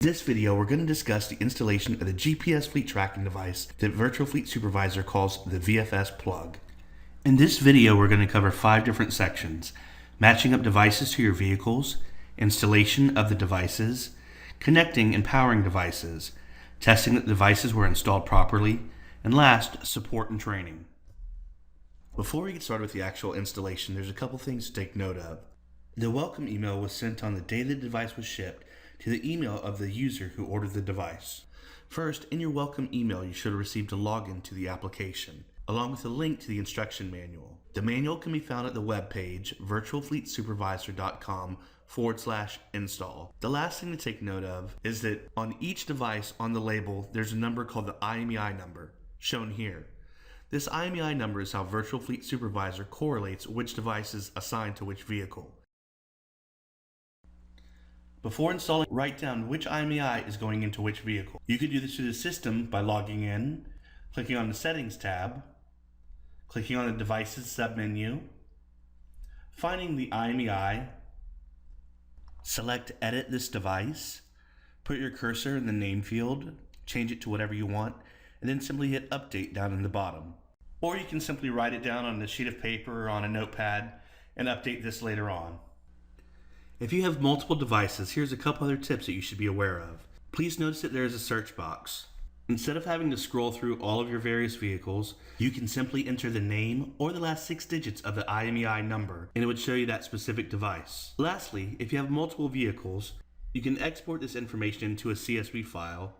In this video, we're going to discuss the installation of the GPS fleet tracking device that Virtual Fleet Supervisor calls the VFS-PLUG. In this video, we're going to cover 5 different sections: matching up devices to your vehicles, installation of the devices, connecting and powering devices, testing that the devices were installed properly, and last, support and training. Before we get started with the actual installation, there's a couple things to take note of. The welcome email was sent on the day the device was shipped to the email of the user who ordered the device. First, in your welcome email, you should have received a login to the application, along with a link to the instruction manual. The manual can be found at the webpage virtualfleetsupervisor.com/install. The last thing to take note of is that on each device on the label, there's a number called the IMEI number, shown here. This IMEI number is how Virtual Fleet Supervisor correlates which device is assigned to which vehicle. Before installing, write down which IMEI is going into which vehicle. You can do this through the system by logging in, clicking on the Settings tab, clicking on the Devices submenu, finding the IMEI, select Edit this device, put your cursor in the name field, change it to whatever you want, and then simply hit Update down in the bottom. Or you can simply write it down on a sheet of paper or on a notepad and update this later on. If you have multiple devices, here's a couple other tips that you should be aware of. Please notice that there is a search box. Instead of having to scroll through all of your various vehicles, you can simply enter the name or the last 6 digits of the IMEI number, and it would show you that specific device. Lastly, if you have multiple vehicles, you can export this information into a CSV file,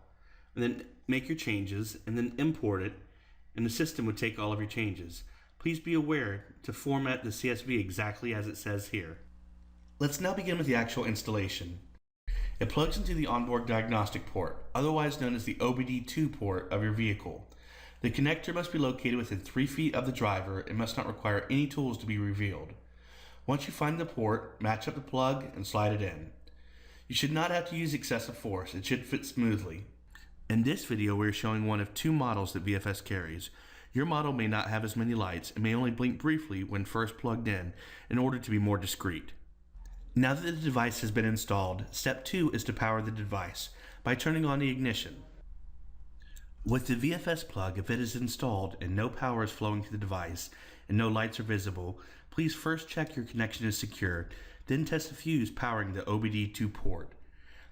and then make your changes, and then import it, and the system would take all of your changes. Please be aware to format the CSV exactly as it says here. Let's now begin with the actual installation. It plugs into the onboard diagnostic port, otherwise known as the OBD2 port of your vehicle. The connector must be located within 3 feet of the driver and must not require any tools to be revealed. Once you find the port, match up the plug and slide it in. You should not have to use excessive force, it should fit smoothly. In this video, we are showing one of 2 models that VFS carries. Your model may not have as many lights and may only blink briefly when first plugged in order to be more discreet. Now that the device has been installed, step 2 is to power the device by turning on the ignition. With the VFS-PLUG, if it is installed and no power is flowing to the device and no lights are visible, please first check your connection is secure, then test the fuse powering the OBD2 port.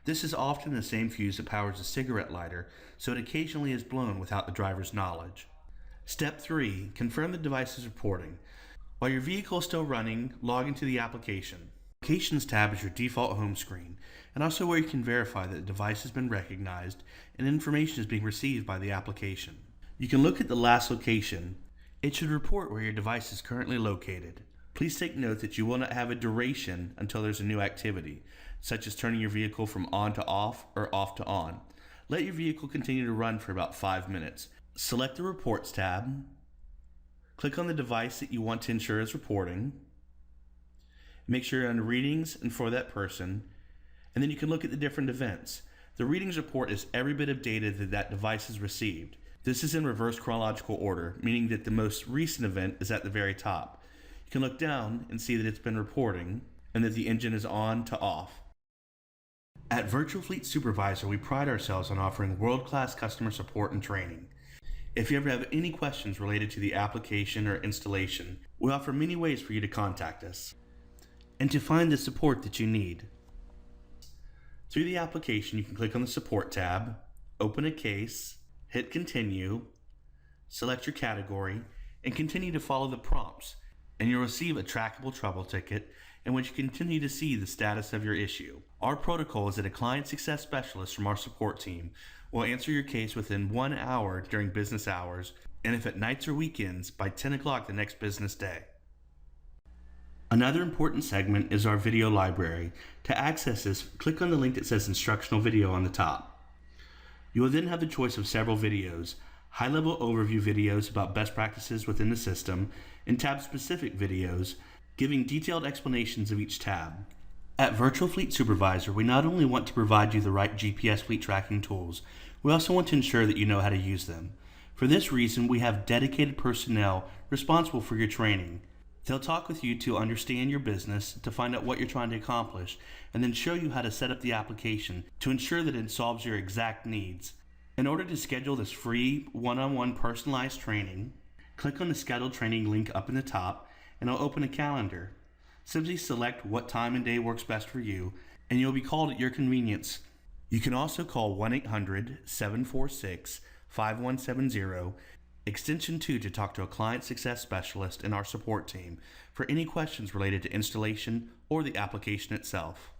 This is often the same fuse that powers a cigarette lighter, so it occasionally is blown without the driver's knowledge. Step 3, confirm the device is reporting. While your vehicle is still running, log into the application. Locations tab is your default home screen, and also where you can verify that the device has been recognized and information is being received by the application. You can look at the last location. It should report where your device is currently located. Please take note that you will not have a duration until there's a new activity, such as turning your vehicle from on to off or off to on. Let your vehicle continue to run for about 5 minutes. Select the Reports tab, click on the device that you want to ensure is reporting, make sure you're on readings and for that person, and then you can look at the different events. The readings report is every bit of data that device has received. This is in reverse chronological order, meaning that the most recent event is at the very top. You can look down and see that it's been reporting and that the engine is on to off. At Virtual Fleet Supervisor, we pride ourselves on offering world-class customer support and training. If you ever have any questions related to the application or installation, we offer many ways for you to contact us and to find the support that you need. Through the application, you can click on the Support tab, open a case, hit Continue, select your category, and continue to follow the prompts, and you'll receive a trackable trouble ticket in which you continue to see the status of your issue. Our protocol is that a client success specialist from our support team will answer your case within 1 hour during business hours, and if at nights or weekends, by 10 o'clock the next business day. Another important segment is our video library. To access this, click on the link that says Instructional Video on the top. You will then have the choice of several videos: high-level overview videos about best practices within the system, and tab-specific videos giving detailed explanations of each tab. At Virtual Fleet Supervisor, we not only want to provide you the right GPS fleet tracking tools, we also want to ensure that you know how to use them. For this reason, we have dedicated personnel responsible for your training. They'll talk with you to understand your business, to find out what you're trying to accomplish, and then show you how to set up the application to ensure that it solves your exact needs. In order to schedule this free one-on-one personalized training, click on the scheduled training link up in the top and it'll open a calendar. Simply select what time and day works best for you and you'll be called at your convenience. You can also call 1-800-746-5170 extension 2 to talk to a client success specialist in our support team for any questions related to installation or the application itself.